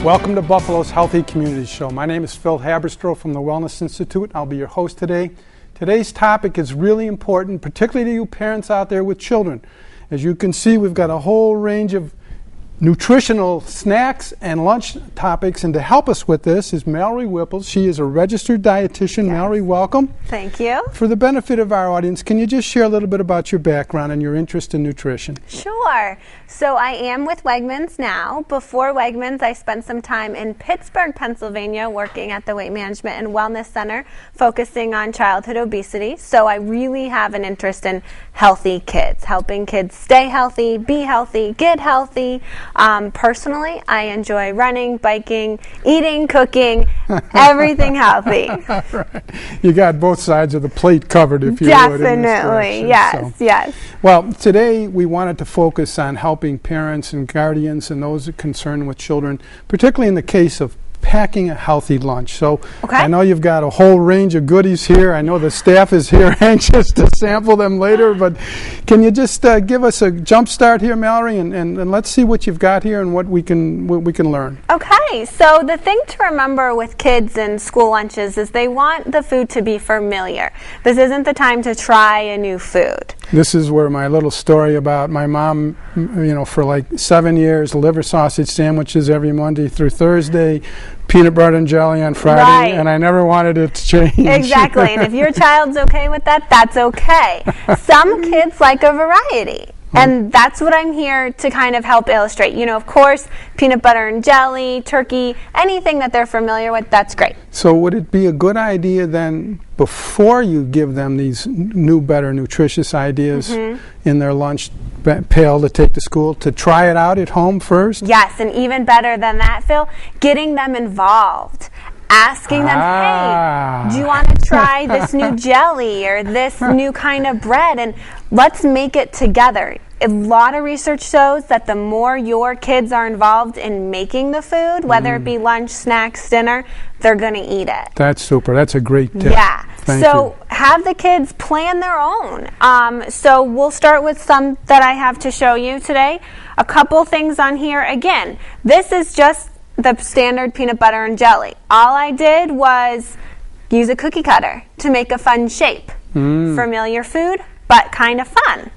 Welcome to Buffalo's Healthy Community Show. My name is Phil Haberstroh from the Wellness Institute. I'll be your host today. Today's topic is really important, particularly to you parents out there with children. As you can see, we've got a whole range of nutritional snacks and lunch topics, and to help us with this is Mallory Whipples. She is a registered dietitian. Yes. Mallory, welcome. Thank you. For the benefit of our audience, can you just share a little bit about your background and your interest in nutrition? Sure. So I am with Wegmans now. Before Wegmans, I spent some time in Pittsburgh, Pennsylvania, working at the Weight Management and Wellness Center, focusing on childhood obesity. So I really have an interest in healthy kids, helping kids stay healthy, be healthy, get healthy. Personally, I enjoy running, biking, eating, cooking, everything healthy. Right. You got both sides of the plate covered, if you would. Definitely, yes, so. Yes. Well, today we wanted to focus on helping parents and guardians and those concerned with children, particularly in the case of packing a healthy lunch. So I know you've got a whole range of goodies here. I know the staff is here anxious to sample them later, but can you just give us a jump start here, Mallory, and let's see what you've got here and what we can learn. Okay, so the thing to remember with kids and school lunches is they want the food to be familiar. This isn't the time to try a new food. This is where my little story about my mom, for like 7 years, liver sausage sandwiches every Monday through Thursday, peanut butter and jelly on Friday, and I never wanted it to change. Exactly, and if your child's okay with that, that's okay. Some kids like a variety. And that's what I'm here to kind of help illustrate. Of course, peanut butter and jelly, turkey, anything that they're familiar with, that's great. So would it be a good idea then, before you give them these new, better, nutritious ideas in their lunch pail to take to school, to try it out at home first? Yes, and even better than that, Phil, getting them involved. Asking them, hey, do you want to try this new jelly or this new kind of bread? And let's make it together. A lot of research shows that the more your kids are involved in making the food, whether it be lunch, snacks, dinner, they're going to eat it. That's super. That's a great tip. Yeah. Thank you. Have the kids plan their own. So we'll start with some that I have to show you today. A couple things on here. Again, this is just the standard peanut butter and jelly. All I did was use a cookie cutter to make a fun shape. Familiar food, but kind of fun.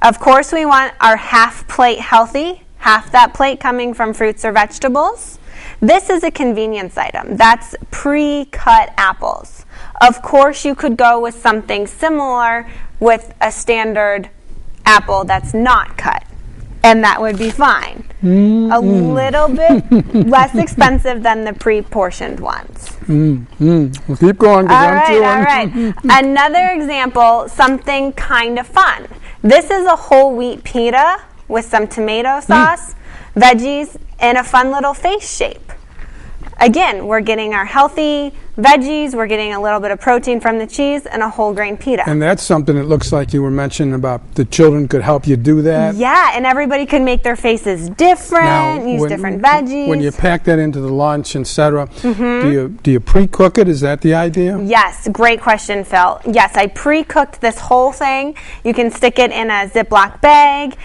Of course, we want our half plate healthy, half that plate coming from fruits or vegetables. This is a convenience item. That's pre-cut apples. Of course, you could go with something similar with a standard apple that's not cut, and that would be fine. A little bit less expensive than the pre-portioned ones. We'll keep going. All right. Another example, something kind of fun. This is a whole wheat pita with some tomato sauce, veggies, and a fun little face shape. Again, we're getting our healthy veggies, we're getting a little bit of protein from the cheese, and a whole grain pita. And that's something that looks like you were mentioning about the children could help you do that. Yeah, and everybody can make their faces different, use different veggies. When you pack that into the lunch, etc., do you pre-cook it? Is that the idea? Yes, great question, Phil. Yes, I pre-cooked this whole thing. You can stick it in a Ziploc bag,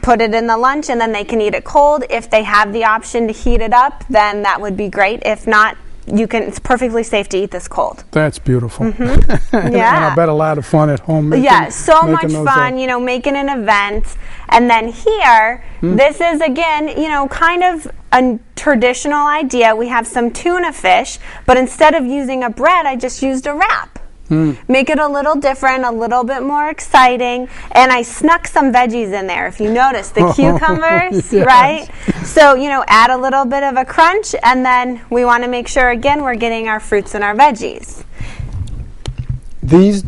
put it in the lunch, and then they can eat it cold. If they have the option to heat it up, then that would be great. If not, it's perfectly safe to eat this cold. That's beautiful. Yeah. And I bet a lot of fun at home. So much fun, making an event. And then here, this is, again, kind of a traditional idea. We have some tuna fish, but instead of using a bread, I just used a wrap. Make it a little different, a little bit more exciting. And I snuck some veggies in there. If you notice, the cucumbers, right? So, add a little bit of a crunch, and then we want to make sure, again, we're getting our fruits and our veggies. These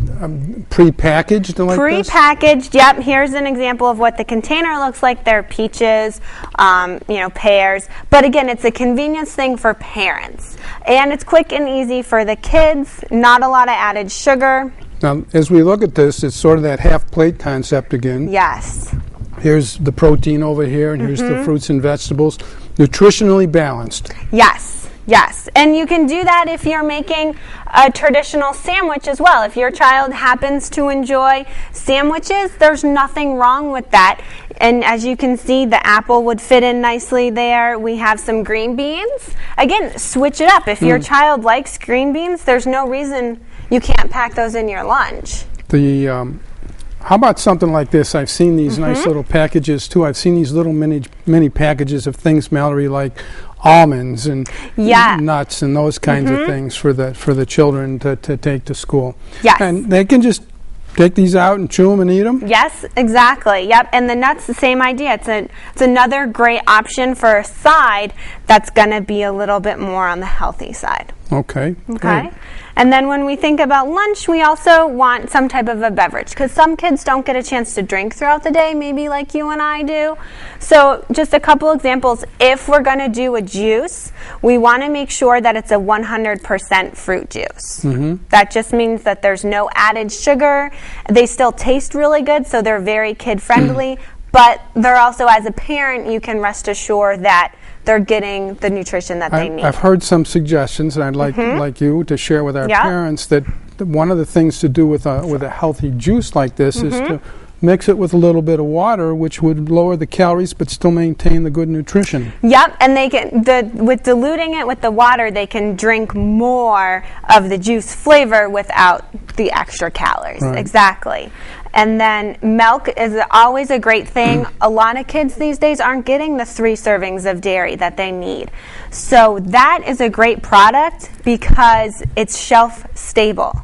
pre-packaged like this? Pre-packaged, yep. Here's an example of what the container looks like. They're peaches, pears. But again, it's a convenience thing for parents. And it's quick and easy for the kids, not a lot of added sugar. Now, as we look at this, it's sort of that half plate concept again. Yes. Here's the protein over here, and here's the fruits and vegetables. Nutritionally balanced. Yes. Yes, and you can do that if you're making a traditional sandwich as well. If your child happens to enjoy sandwiches, there's nothing wrong with that. And as you can see, the apple would fit in nicely there. We have some green beans. Again, switch it up. If your child likes green beans, there's no reason you can't pack those in your lunch. How about something like this? I've seen these nice little packages too. I've seen these little mini packages of things, Mallory, like almonds and nuts and those kinds of things for the children to take to school. Yes. And they can just take these out and chew them and eat them? Yes, exactly. Yep. And the nuts, the same idea. It's another great option for a side that's going to be a little bit more on the healthy side. Okay. Okay. And then when we think about lunch, we also want some type of a beverage because some kids don't get a chance to drink throughout the day, maybe like you and I do. So just a couple examples. If we're going to do a juice, we want to make sure that it's a 100% fruit juice. That just means that there's no added sugar. They still taste really good, so they're very kid-friendly. But they're also, as a parent, you can rest assured that they're getting the nutrition that they need. I've heard some suggestions, and I'd like you to share with our parents that one of the things to do with a healthy juice like this is to mix it with a little bit of water, which would lower the calories but still maintain the good nutrition. Yep, and they can with diluting it with the water, they can drink more of the juice flavor without the extra calories. Right. Exactly. And then milk is always a great thing. A lot of kids these days aren't getting the 3 servings of dairy that they need. So that is a great product because it's shelf stable,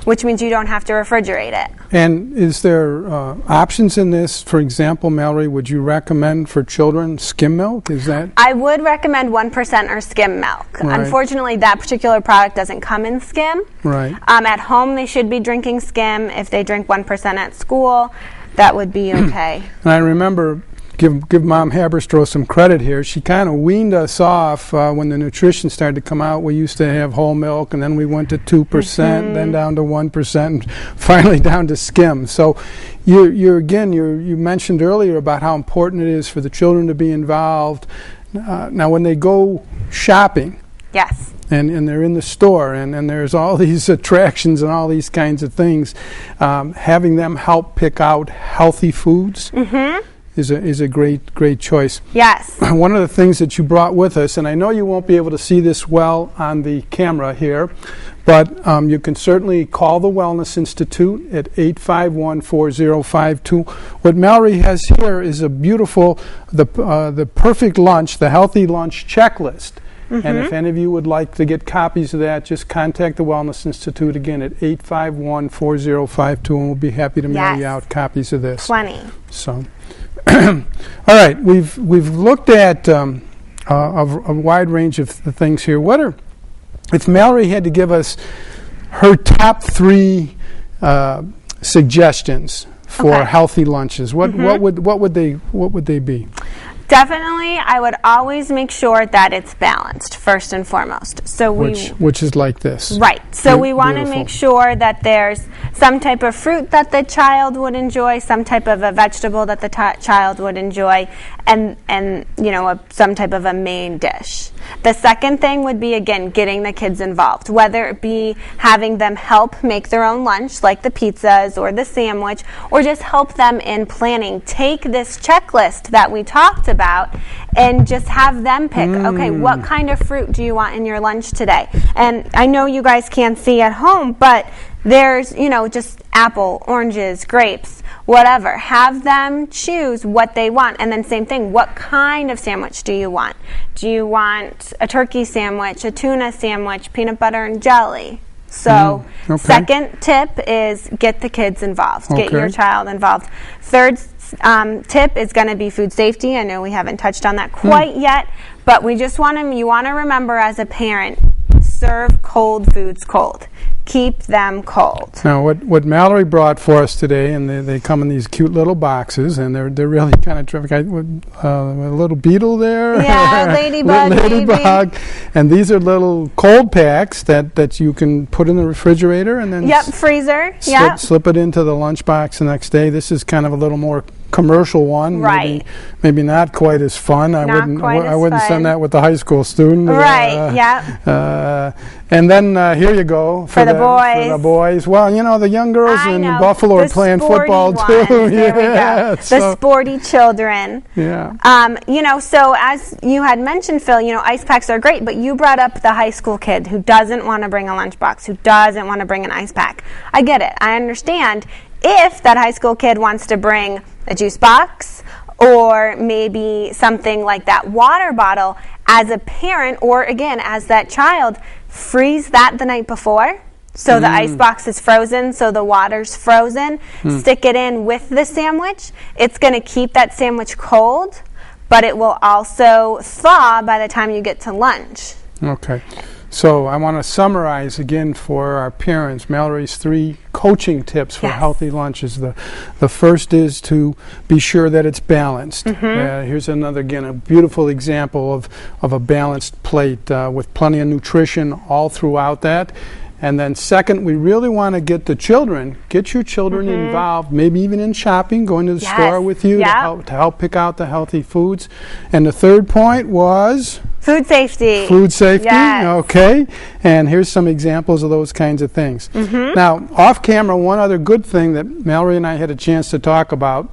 which means you don't have to refrigerate it. And is there options in this? For example, Mallory, would you recommend for children skim milk? Is that? I would recommend 1% or skim milk. Right. Unfortunately, that particular product doesn't come in skim. Right. At home, they should be drinking skim. If they drink 1% at school, that would be okay. And I remember, give Mom Haberstroh some credit here. She kind of weaned us off when the nutrition started to come out. We used to have whole milk, and then we went to 2%, then down to 1%, and finally down to skim. So you mentioned earlier about how important it is for the children to be involved. Now, when they go shopping, yes, and they're in the store, and there's all these attractions and all these kinds of things, having them help pick out healthy foods is a great choice. Yes. One of the things that you brought with us, and I know you won't be able to see this well on the camera here, but you can certainly call the Wellness Institute at 851-4052. What Mallory has here is a beautiful, the perfect lunch, the healthy lunch checklist. And if any of you would like to get copies of that, just contact the Wellness Institute again at 851-4052, and we'll be happy to mail you out copies of this. Plenty. So, all right, we've looked at a wide range of the things here. If Mallory had to give us her top 3 suggestions for healthy lunches, what would they be? Definitely, I would always make sure that it's balanced, first and foremost. So which is like this. Right. So we want to make sure that there's some type of fruit that the child would enjoy, some type of a vegetable that the child would enjoy, and some type of a main dish. The second thing would be, again, getting the kids involved, whether it be having them help make their own lunch, like the pizzas or the sandwich, or just help them in planning. Take this checklist that we talked about and just have them pick, okay, what kind of fruit do you want in your lunch today? And I know you guys can't see at home, but there's, just apple, oranges, grapes, whatever. Have them choose what they want. And then same thing, what kind of sandwich do you want? Do you want a turkey sandwich, a tuna sandwich, peanut butter and jelly? So second tip is get the kids involved. Get your child involved. Third tip is going to be food safety. I know we haven't touched on that quite yet, but you want to remember as a parent, serve cold foods cold. Keep them cold. Now, what Mallory brought for us today, and they come in these cute little boxes, and they're really kind of terrific. A little beetle there. Yeah, ladybug. And these are little cold packs that you can put in the refrigerator and then freezer. Slip it into the lunchbox the next day. This is kind of a little more commercial one. Right. Maybe not quite as fun. I wouldn't send that with the high school student. Right. Yeah. And then here you go for the boys. For the boys. Well, you know, the young girls in Buffalo are playing football too. There we go. The sporty children. Yeah. You know, so as you had mentioned, Phil, you know, ice packs are great, but you brought up the high school kid who doesn't want to bring a lunchbox, who doesn't want to bring an ice pack. I get it. I understand. If that high school kid wants to bring a juice box or maybe something like that water bottle, as a parent or again as that child, freeze that the night before so the ice box is frozen, so the water's frozen. Stick it in with the sandwich. It's going to keep that sandwich cold, but it will also thaw by the time you get to lunch. Okay. So I want to summarize again for our parents Mallory's 3 coaching tips for healthy lunches. The first is to be sure that it's balanced. Here's another, again, a beautiful example of a balanced plate with plenty of nutrition all throughout that. And then second, we really want to get your children involved, maybe even in shopping, going to the store with you to help pick out the healthy foods. And the third point was? Food safety. Food safety, okay. And here's some examples of those kinds of things. Now, off camera, one other good thing that Mallory and I had a chance to talk about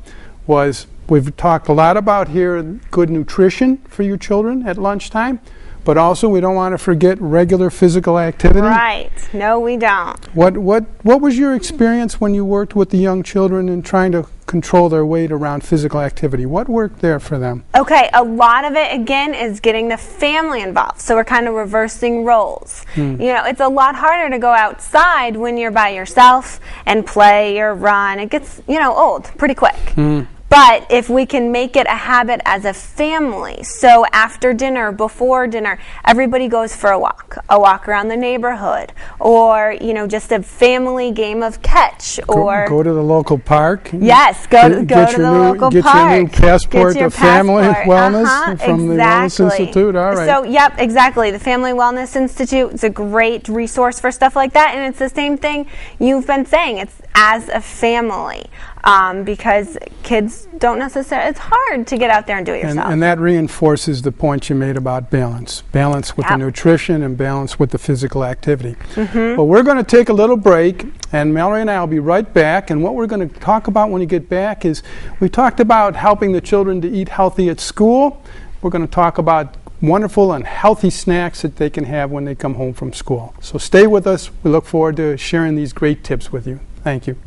was we've talked a lot about here good nutrition for your children at lunchtime. But also, we don't want to forget regular physical activity. Right. No, we don't. What was your experience when you worked with the young children in trying to control their weight around physical activity? What worked there for them? Okay, a lot of it, again, is getting the family involved. So we're kind of reversing roles. You know, it's a lot harder to go outside when you're by yourself and play or run. It gets, you know, old pretty quick. But if we can make it a habit as a family, so after dinner, before dinner, everybody goes for a walk around the neighborhood, or, you know, just a family game of catch, or go to the local park. Yes, go to the local park. Get your new passport to Family Wellness from the Wellness Institute. All right. So, yep, exactly. The Family Wellness Institute is a great resource for stuff like that, and it's the same thing you've been saying. It's as a family. Because kids don't necessarily, it's hard to get out there and do it yourself. And that reinforces the point you made about balance. Balance with the nutrition and balance with the physical activity. Well, we're going to take a little break, and Mallory and I will be right back. And what we're going to talk about when we get back is we talked about helping the children to eat healthy at school. We're going to talk about wonderful and healthy snacks that they can have when they come home from school. So stay with us. We look forward to sharing these great tips with you. Thank you.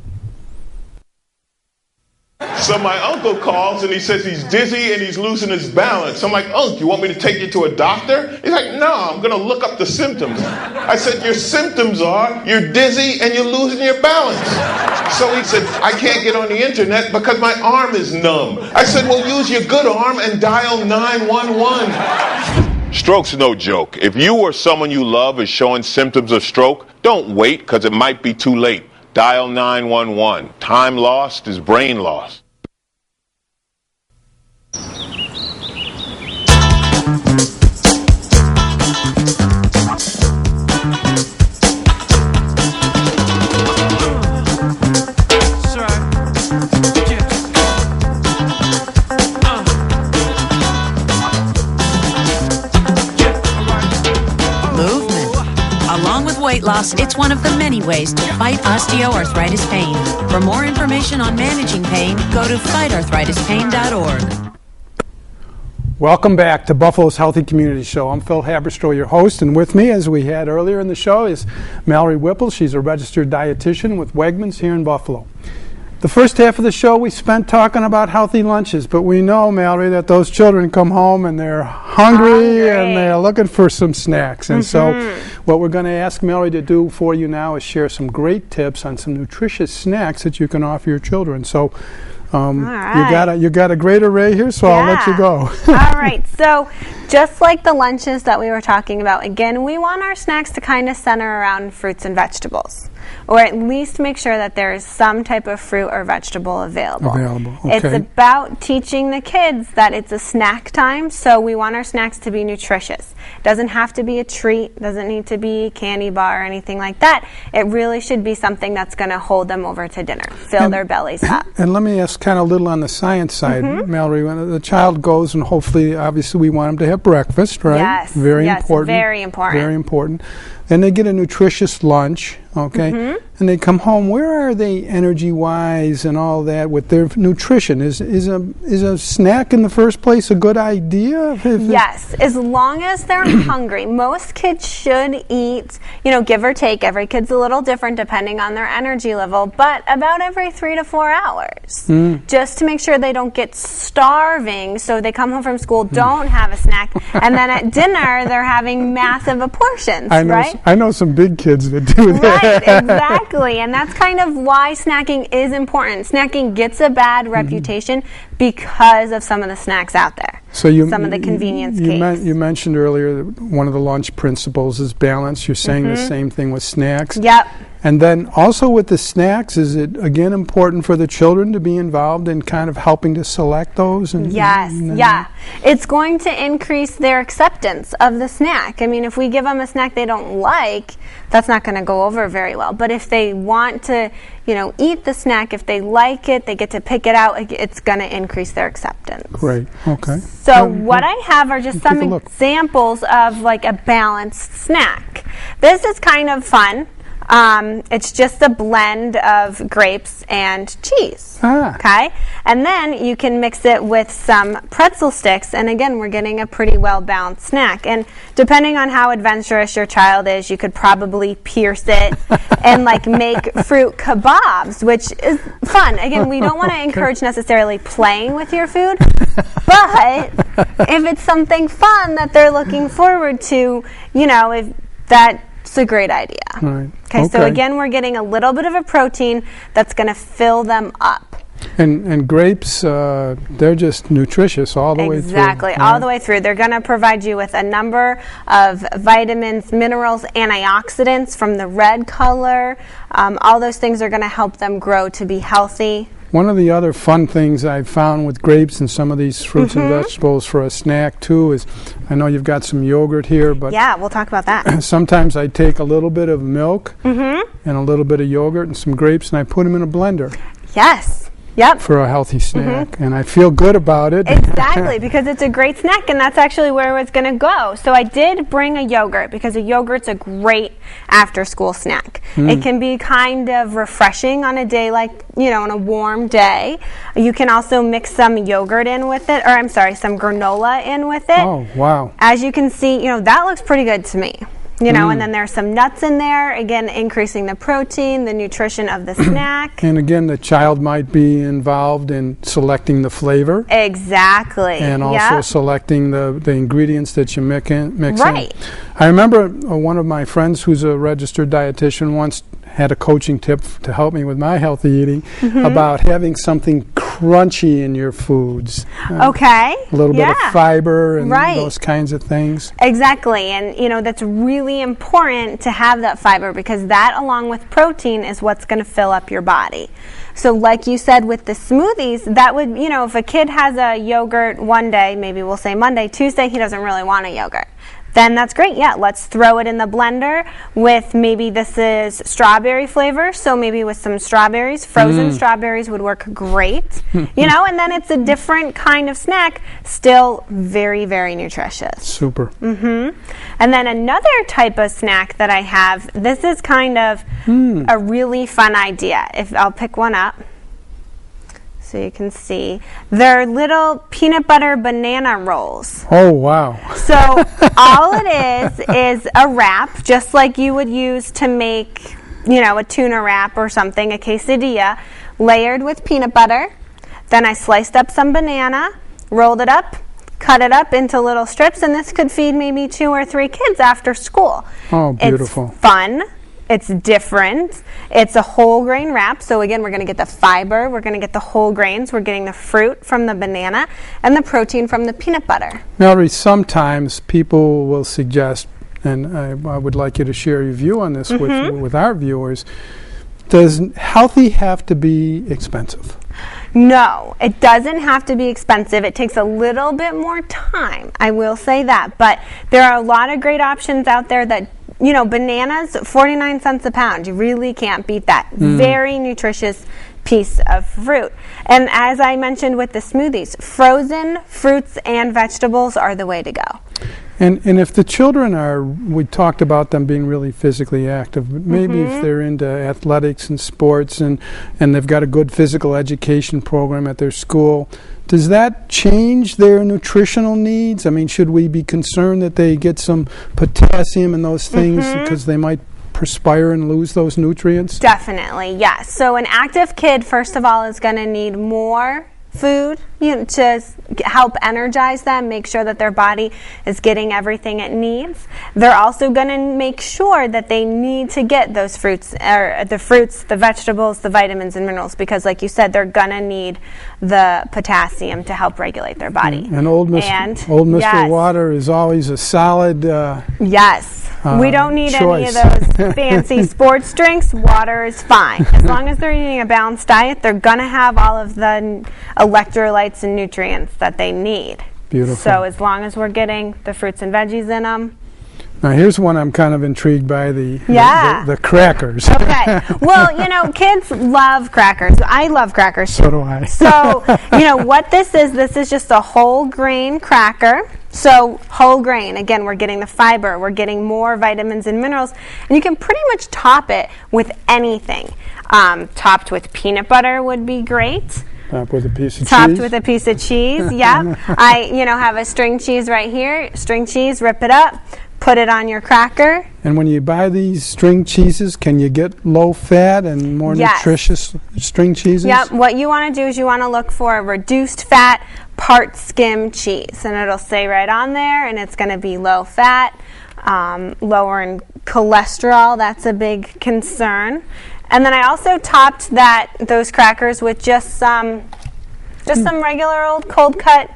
So my uncle calls and he says he's dizzy and he's losing his balance. I'm like, Unc, you want me to take you to a doctor? He's like, no, I'm going to look up the symptoms. I said, your symptoms are you're dizzy and you're losing your balance. So he said, I can't get on the internet because my arm is numb. I said, well, use your good arm and dial 911. Stroke's no joke. If you or someone you love is showing symptoms of stroke, don't wait because it might be too late. Dial 911. Time lost is brain lost. Weight loss, it's one of the many ways to fight osteoarthritis pain. For more information on managing pain, go to fightarthritispain.org. Welcome back to Buffalo's Healthy Community Show. I'm Phil Haberstroh, your host, and with me, as we had earlier in the show, is Mallory Whipple. She's a registered dietitian with Wegmans here in Buffalo. The first half of the show we spent talking about healthy lunches, but we know, Mallory, that those children come home and they're hungry and they're looking for some snacks. And so what we're going to ask Mallory to do for you now is share some great tips on some nutritious snacks that you can offer your children. So you got a great array here, so I'll let you go. All right. So just like the lunches that we were talking about, again, we want our snacks to kind of center around fruits and vegetables. or at least make sure that there is some type of fruit or vegetable available. Okay. It's about teaching the kids that it's a snack time, so we want our snacks to be nutritious. It doesn't have to be a treat, doesn't need to be a candy bar or anything like that. It really should be something that's going to hold them over to dinner, fill their bellies up. And let me ask kind of a little on the science side, Mallory. When the child goes, and hopefully, obviously, we want them to have breakfast, right? Yes. Very yes, important. Very important. Very important. Then they get a nutritious lunch, okay? And they come home. Where are they energy-wise and all that with their nutrition? Is a snack in the first place a good idea? Yes, as long as they're hungry. Most kids should eat, give or take. Every kid's a little different depending on their energy level, but about every 3 to 4 hours, just to make sure they don't get starving. So they come home from school, don't have a snack, and then at dinner they're having massive portions, right? I know some big kids that do that. Right, exactly. And that's kind of why snacking is important. Snacking gets a bad reputation because of some of the snacks out there. So some of the convenience cakes. You mentioned earlier that one of the lunch principles is balance. You're saying the same thing with snacks. Yep. And then also with the snacks, is it again important for the children to be involved in kind of helping to select those? Yes, yeah. It's going to increase their acceptance of the snack. I mean, if we give them a snack they don't like, that's not going to go over very well. But if they want to, eat the snack, if they like it, they get to pick it out, it's going to increase their acceptance. Great, okay. So what I have are just some examples of like a balanced snack. This is kind of fun. It's just a blend of grapes and cheese. Okay? And then you can mix it with some pretzel sticks, and again, we're getting a pretty well-balanced snack. And depending on how adventurous your child is, you could probably pierce it and make fruit kebabs, which is fun. Again, we don't want to encourage necessarily playing with your food, but if it's something fun that they're looking forward to, if that's a great idea. Right. Okay, so again, we're getting a little bit of a protein that's going to fill them up. And grapes, they're just nutritious all the way through. Exactly, all the way through. They're going to provide you with a number of vitamins, minerals, antioxidants from the red color. All those things are going to help them grow to be healthy. One of the other fun things I've found with grapes and some of these fruits and vegetables for a snack too is, I know you've got some yogurt here, but yeah, we'll talk about that. Sometimes I take a little bit of milk and a little bit of yogurt and some grapes and I put them in a blender. Yes. Yep. For a healthy snack, and I feel good about it. Exactly, because it's a great snack, and that's actually where it's going to go. So I did bring a yogurt, because a yogurt's a great after-school snack. It can be kind of refreshing on a day on a warm day. You can also mix some yogurt in with it, some granola in with it. Oh, wow. As you can see, that looks pretty good to me. And then there's some nuts in there, again, increasing the protein, the nutrition of the snack. And again, the child might be involved in selecting the flavor. Exactly. And also selecting the ingredients that you mix in. Right. I remember one of my friends who's a registered dietitian once had a coaching tip to help me with my healthy eating about having something crunchy in your foods. Okay. A little bit of fiber and those kinds of things. Exactly. And, that's really important to have that fiber, because that, along with protein, is what's going to fill up your body. So like you said with the smoothies, that would, if a kid has a yogurt one day, maybe we'll say Monday, Tuesday, he doesn't really want a yogurt. Then that's great. Yeah, let's throw it in the blender with, maybe this is strawberry flavor, so maybe with some strawberries. Frozen strawberries would work great. And then it's a different kind of snack, still very, very nutritious. Super. And then another type of snack that I have, this is kind of a really fun idea. If I'll pick one up. So you can see, they're little peanut butter banana rolls. Oh, wow. So all it is a wrap, just like you would use to make, a tuna wrap or something, a quesadilla, layered with peanut butter. Then I sliced up some banana, rolled it up, cut it up into little strips, and this could feed maybe 2 or 3 kids after school. Oh, beautiful. It's fun. It's different. It's a whole grain wrap. So again, we're going to get the fiber. We're going to get the whole grains. We're getting the fruit from the banana and the protein from the peanut butter. Mallory, sometimes people will suggest, and I would like you to share your view on this with our viewers, Does healthy have to be expensive? No, it doesn't have to be expensive. It takes a little bit more time, I will say that. But there are a lot of great options out there that, you know, bananas, 49 cents a pound. You really can't beat that. Very nutritious piece of fruit. And as I mentioned with the smoothies, frozen fruits and vegetables are the way to go. And if the children are, we talked about them being really physically active, but maybe if they're into athletics and sports and they've got a good physical education program at their school, does that change their nutritional needs? I mean, should we be concerned that they get some potassium and those things because they might perspire and lose those nutrients? Definitely, yes. So an active kid, first of all, is going to need more food, you know, to help energize them, make sure that their body is getting everything it needs. They're also going to make sure that they need to get those fruits, or the fruits, the vegetables, the vitamins and minerals, because like you said, they're going to need the potassium to help regulate their body. And old Mr. Yes. Water is always a solid yes. We don't need choice. any of those fancy sports drinks. Water is fine. As long as they're eating a balanced diet, they're going to have all of the electrolytes and nutrients that they need. Beautiful. So as long as we're getting the fruits and veggies in them. Now here's one I'm kind of intrigued by, the crackers. Okay. Well, you know, kids love crackers. I love crackers too. So do I. So, you know, what this is just a whole grain cracker. So whole grain, again, we're getting the fiber, we're getting more vitamins and minerals, and you can pretty much top it with anything. Topped with peanut butter would be great. Topped with a piece of cheese. Topped with a piece of cheese, yeah. I, you know, have a string cheese right here. String cheese, rip it up, put it on your cracker. And when you buy these string cheeses, can you get low fat and more nutritious string cheeses? Yep. What you want to do is you want to look for a reduced fat, part skim cheese, and it'll say right on there, and it's going to be low fat, lower in cholesterol. That's a big concern. And then I also topped those crackers with just some regular old cold cut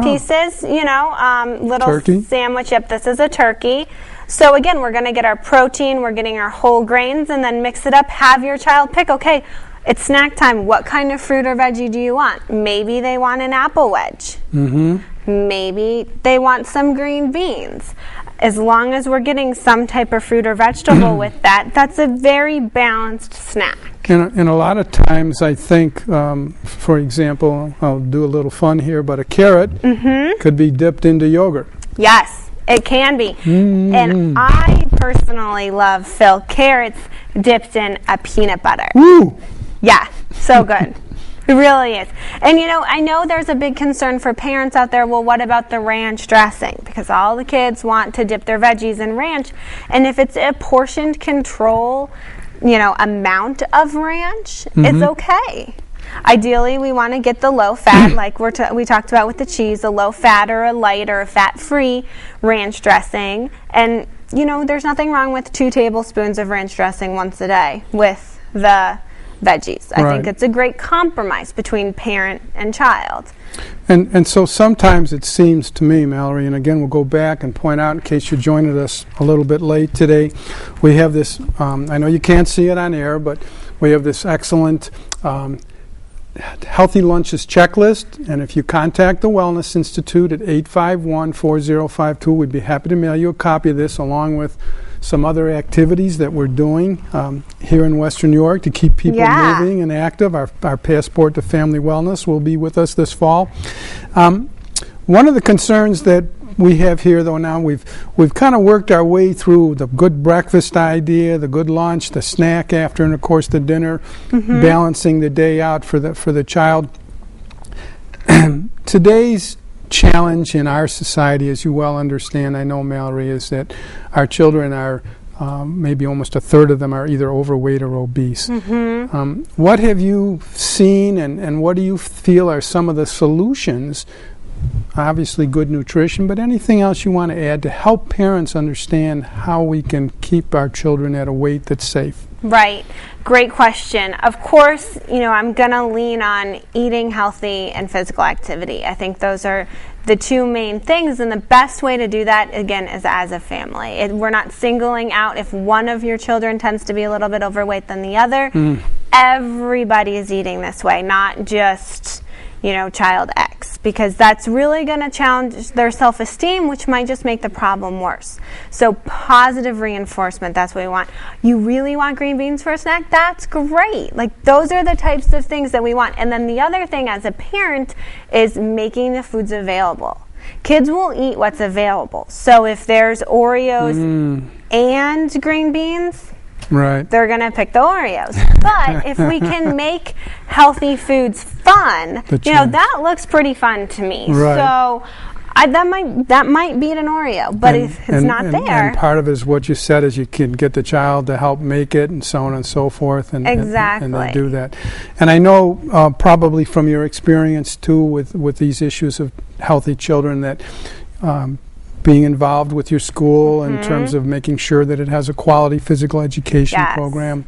pieces, you know, little turkey sandwich. Yep, this is a turkey. So again, we're going to get our protein, we're getting our whole grains, and then mix it up. Have your child pick, okay, it's snack time. What kind of fruit or veggie do you want? Maybe they want an apple wedge. Maybe they want some green beans. As long as we're getting some type of fruit or vegetable with that, that's a very balanced snack. And a lot of times I think, for example, I'll do a little fun here, but a carrot could be dipped into yogurt. Yes, it can be. And I personally love, Phil, carrots dipped in a peanut butter. Woo! Yeah, so good. It really is. And you know, I know there's a big concern for parents out there, well, what about the ranch dressing? Because all the kids want to dip their veggies in ranch. And if it's a portioned control, you know, amount of ranch, it's okay. Ideally, we want to get the low fat, like we talked about with the cheese, a low fat or a light or a fat-free ranch dressing. And, you know, there's nothing wrong with 2 tablespoons of ranch dressing once a day with the veggies. I think it's a great compromise between parent and child. And so sometimes it seems to me, Mallory, and again we'll go back and point out in case you're joining us a little bit late today, we have this, I know you can't see it on air, but we have this excellent Healthy Lunches checklist, and if you contact the Wellness Institute at 851-4052, we'd be happy to mail you a copy of this along with some other activities that we're doing here in Western New York to keep people moving and active. Our Passport to Family Wellness will be with us this fall. One of the concerns that we have here, though, now we've kind of worked our way through the good breakfast idea, the good lunch, the snack after, and of course the dinner, balancing the day out for the child. Today's challenge in our society, as you well understand, I know, Mallory, is that our children are maybe almost a third of them are either overweight or obese. What have you seen, and what do you feel are some of the solutions? Obviously good nutrition, but anything else you want to add to help parents understand how we can keep our children at a weight that's safe? Right. Great question. Of course, I'm going to lean on eating healthy and physical activity. I think those are the two main things, and the best way to do that, again, is as a family. We're not singling out if one of your children tends to be a little bit overweight than the other. Everybody is eating this way, not just child X, because that's really going to challenge their self-esteem, which might just make the problem worse. So positive reinforcement, that's what we want. You really want green beans for a snack? That's great. Like, those are the types of things that we want. And then the other thing as a parent is making the foods available. Kids will eat what's available. So if there's Oreos and green beans, right, they're going to pick the Oreos. But if we can make healthy foods fun, that looks pretty fun to me. Right. So that might beat an Oreo, but if it's not there. And part of it is what you said, is you can get the child to help make it, and so on and so forth. Exactly. And they do that. And I know probably from your experience too with these issues of healthy children that being involved with your school in terms of making sure that it has a quality physical education program,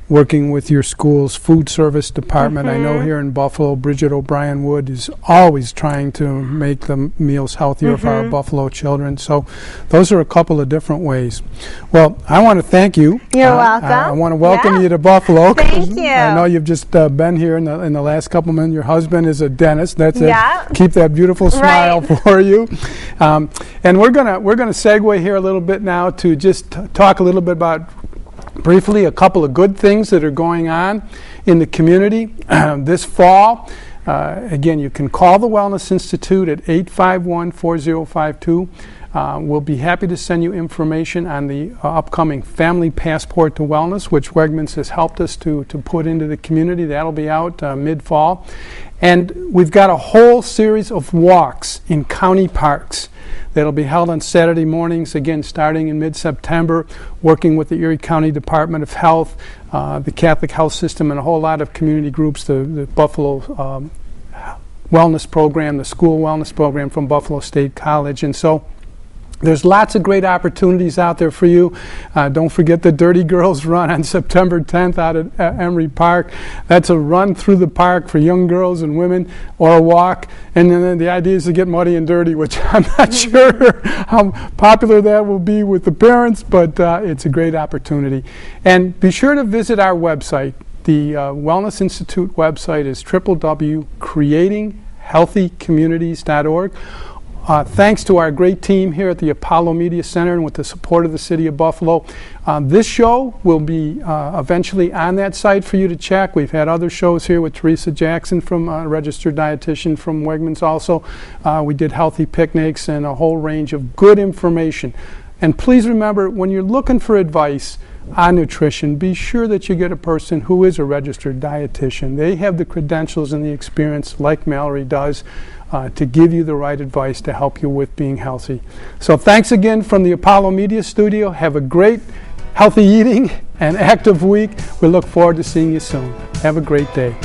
working with your school's food service department. I know here in Buffalo, Bridget O'Brien Wood is always trying to make the meals healthier for our Buffalo children. So those are a couple of different ways. Well, I want to thank you. You're welcome. I want to welcome you to Buffalo. Thank you. I know you've just been here in the last couple of minutes. Your husband is a dentist. That's it. Keep that beautiful smile for you. And we're gonna segue here a little bit now to just talk a little bit about briefly a couple of good things that are going on in the community this fall. Again, you can call the Wellness Institute at 851-4052. We'll be happy to send you information on the upcoming Family Passport to Wellness, which Wegmans has helped us to put into the community. That'll be out mid-fall. And we've got a whole series of walks in county parks that'll be held on Saturday mornings, again starting in mid-September, working with the Erie County Department of Health, the Catholic Health System, and a whole lot of community groups, the Buffalo Wellness Program, the School Wellness Program from Buffalo State College. And so there's lots of great opportunities out there for you. Don't forget the Dirty Girls Run on September 10th out at Emery Park. That's a run through the park for young girls and women, or a walk. And then the idea is to get muddy and dirty, which I'm not sure how popular that will be with the parents, but it's a great opportunity. And be sure to visit our website. The Wellness Institute website is www.creatinghealthycommunities.org. Thanks to our great team here at the Apollo Media Center and with the support of the City of Buffalo. This show will be eventually on that site for you to check. We've had other shows here with Teresa Jackson, from a registered dietitian from Wegmans also. We did healthy picnics and a whole range of good information. And please remember, when you're looking for advice on nutrition, be sure that you get a person who is a registered dietitian. They have the credentials and the experience, like Mallory does, to give you the right advice to help you with being healthy. So thanks again from the Apollo Media Studio. Have a great healthy eating and active week. We look forward to seeing you soon. Have a great day.